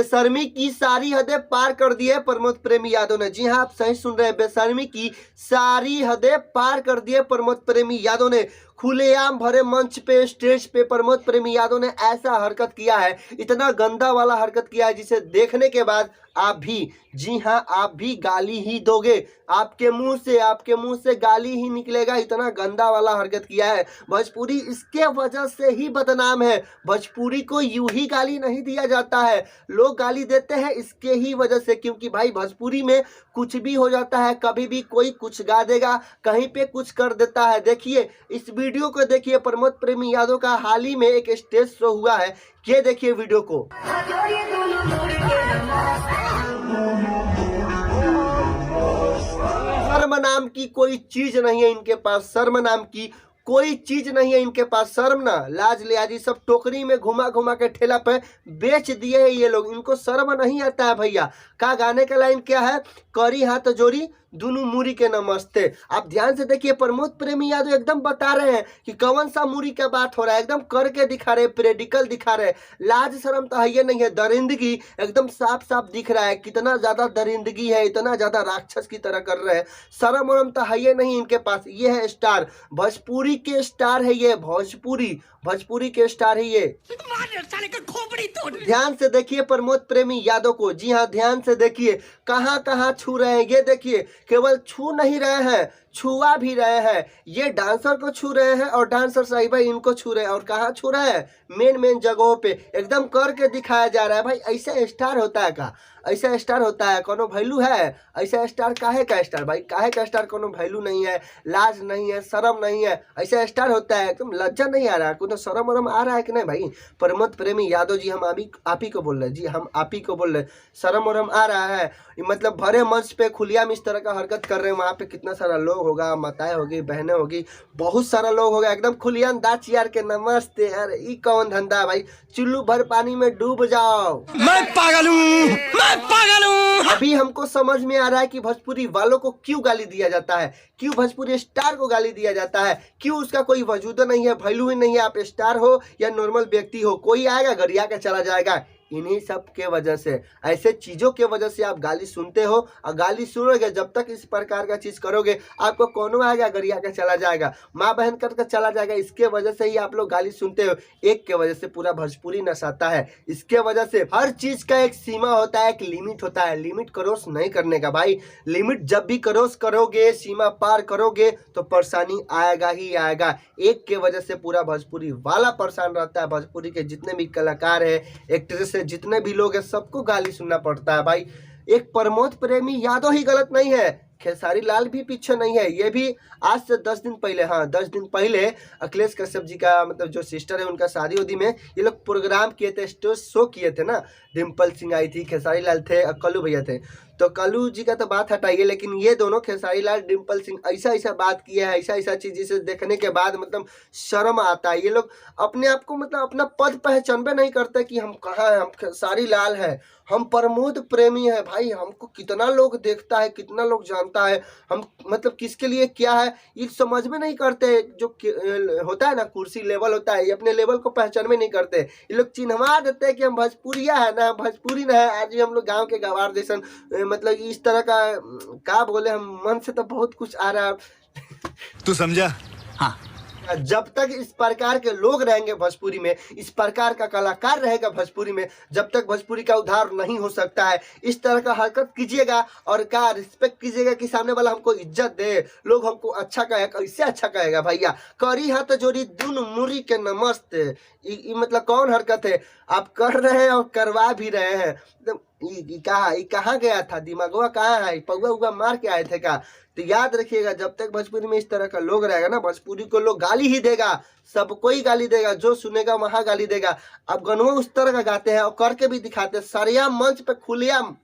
बेशर्मी की सारी हदें पार कर दी है प्रमोद प्रेमी यादव ने। जी हां, आप सही सुन रहे हैं, बेशर्मी की सारी हदें पार कर दी है प्रमोद प्रेमी यादव ने। खुलेआम भरे मंच पे, स्टेज पे प्रमोद प्रेमी यादव ने ऐसा हरकत किया है, इतना गंदा वाला हरकत किया है जिसे देखने के बाद आप भी, जी हां, आप भी गाली ही दोगे। आपके मुंह से गाली ही निकलेगा, इतना गंदा वाला हरकत किया है। भोजपुरी इसके वजह से ही बदनाम है। भोजपुरी को यूं ही गाली नहीं दिया जाता है, लोग गाली देते हैं इसके ही वजह से, क्योंकि भाई भोजपुरी में कुछ भी हो जाता है, कभी भी कोई कुछ गा देगा, कहीं पे कुछ कर देता है। देखिए इस वीडियो को, देखिए प्रमोद प्रेमी यादव का हाल ही में एक स्टेज शो हुआ है, ये देखिए वीडियो को। शर्म नाम की कोई चीज नहीं है इनके पास, शर्म नाम की कोई चीज नहीं है इनके पास। शर्म ना लाज लिहाजी सब टोकरी में घुमा घुमा के ठेला पे बेच दिए हैं ये लोग, इनको शर्म नहीं आता है भैया। का गाने का लाइन क्या है, करी हाथ जोड़ी दोनों मूरी के नमस्ते। आप ध्यान से देखिए, प्रमोद प्रेमी यादव एकदम बता रहे हैं कि कौन सा मूरी का बात हो रहा है, एकदम करके दिखा रहे, प्रेडिकल दिखा रहे। लाज शर्म तो है ये नहीं है, दरिंदगी एकदम साफ साफ दिख रहा है, कितना ज्यादा दरिंदगी है, इतना ज्यादा राक्षस की तरह कर रहे हैं। शर्म वरम तो है ये नहीं इनके पास। ये है स्टार, भोजपुरी के स्टार है ये, भोजपुरी के स्टार है ये। ध्यान से देखिए प्रमोद प्रेमी यादव को, जी हाँ ध्यान से देखिए, कहां कहां छू रहे हैं ये देखिए। केवल छू नहीं रहे हैं, छुआ भी रहे हैं। ये डांसर को छू रहे हैं और डांसर साहिबा इनको छू रहे हैं। और कहाँ छू रहे हैं, मेन जगहों पे एकदम करके दिखाया जा रहा है। भाई ऐसा स्टार होता है का, ऐसा स्टार होता है, कोनो वैल्यू है ऐसा स्टार? काहे का स्टार भाई, काहे का स्टार? कोनो वैल्यू नहीं है, लाज नहीं है, शर्म नहीं है, ऐसा स्टार होता है? एकदम लज्जा नहीं आ रहा है, कुछ शर्म वरम आ रहा है कि नहीं भाई? प्रमोद प्रेमी यादव जी, हम आप ही को बोल रहे हैं, जी हम आप ही को बोल रहे हैं, शर्म वरम आ रहा है? मतलब भरे मंच पे खुलेआम इस तरह का हरकत कर रहे हैं, वहाँ पे कितना सारा लोग होगा, माताएं होगी, बहनें होगी, बहुत सारा लोग होगा, एकदम खुलेआम दाच यार के नमस्ते। यार ये कौन धंधा है भाई, चुल्लू भर पानी में डूब जाओ। मैं पागल हूँ। अभी हमको समझ में आ रहा है कि भोजपुरी वालों को क्यों गाली दिया जाता है, क्यों भोजपुरी स्टार को गाली दिया जाता है, क्यों उसका कोई वजूद नहीं है, वैल्यू ही नहीं है। आप स्टार हो या नॉर्मल व्यक्ति हो, कोई आएगा गरिया के चला जाएगा। इन्हीं सब के वजह से, ऐसे चीजों के वजह से आप गाली सुनते हो, और गाली सुनोगे जब तक इस प्रकार का चीज करोगे, आपको कौन आएगा गरिया के चला जाएगा, माँ बहन करके चला जाएगा। इसके वजह से ही आप लोग गाली सुनते हो। एक के वजह से पूरा भोजपुरी नसाता है। इसके वजह से हर चीज का एक सीमा होता है, एक लिमिट होता है, लिमिट क्रॉस नहीं करने का भाई। लिमिट जब भी क्रॉस करोगे, सीमा पार करोगे, तो परेशानी आएगा ही आएगा। एक के वजह से पूरा भोजपुरी वाला परेशान रहता है। भोजपुरी के जितने भी कलाकार है, एक्ट्रेस, जितने भी लोग हैं, सबको गाली सुनना पड़ता है भाई। एक प्रमोद प्रेमी यादव ही गलत नहीं है, खेसारी लाल भी पीछे नहीं है। ये भी आज से 10 दिन पहले, हाँ 10 दिन पहले अखिलेश कश्यप जी का, मतलब जो सिस्टर है उनका शादी उदी में ये लोग प्रोग्राम किए थे, स्टेज शो किए थे ना। डिम्पल सिंह आई थी, खेसारी लाल थे, कल्लू भैया थे। तो कल्लू जी का तो बात हटाइए, लेकिन ये दोनों खेसारी लाल, डिम्पल सिंह ऐसा बात किया है, ऐसा चीज जिसे देखने के बाद मतलब शर्म आता है। ये लोग अपने आप को, मतलब अपना पद पहचानबे नहीं करते कि हम कहाँ हैं, हम खेसारी लाल हैं, हम प्रमोद प्रेमी है। भाई हमको कितना लोग देखता है, कितना लोग जानता है, हम मतलब किसके लिए क्या है ये समझ में नहीं करते। जो होता है ना, कुर्सी लेवल होता है, ये अपने लेवल को पहचान में नहीं करते। ये लोग चिन्हवा देते हैं कि हम भोजपुरिया है ना, भोजपुरी ना है। आज भी हम लोग गाँव के गवार जैसन, मतलब इस तरह का बोले, हम मन से तो बहुत कुछ आ रहा है। तू समझा? हाँ। जब तक इस प्रकार के लोग रहेंगे भोजपुरी में, इस प्रकार का कलाकार रहेगा भोजपुरी में, जब तक भोजपुरी का उद्धार नहीं हो सकता है। इस तरह का हरकत कीजिएगा और का रिस्पेक्ट कीजिएगा कि सामने वाला हमको इज्जत दे, लोग हमको अच्छा कहेगा। कैसे अच्छा कहेगा भैया, करी हाथ जोड़ी दुनु मुरी के नमस्ते। मतलब कौन हरकत है आप कर रहे हैं और करवा भी रहे हैं। कहाँ गया था, दिमागवा कहाँ है, पौवा उवा मार के आए थे का? तो याद रखिएगा, जब तक भोजपुरी में इस तरह का लोग रहेगा ना, भोजपुरी को लोग गाली ही देगा, सबको ही गाली देगा, जो सुनेगा वहां गाली देगा। अब गनवा उस तरह का गाते हैं और करके भी दिखाते हैं, सरेआम मंच पे खुलेआम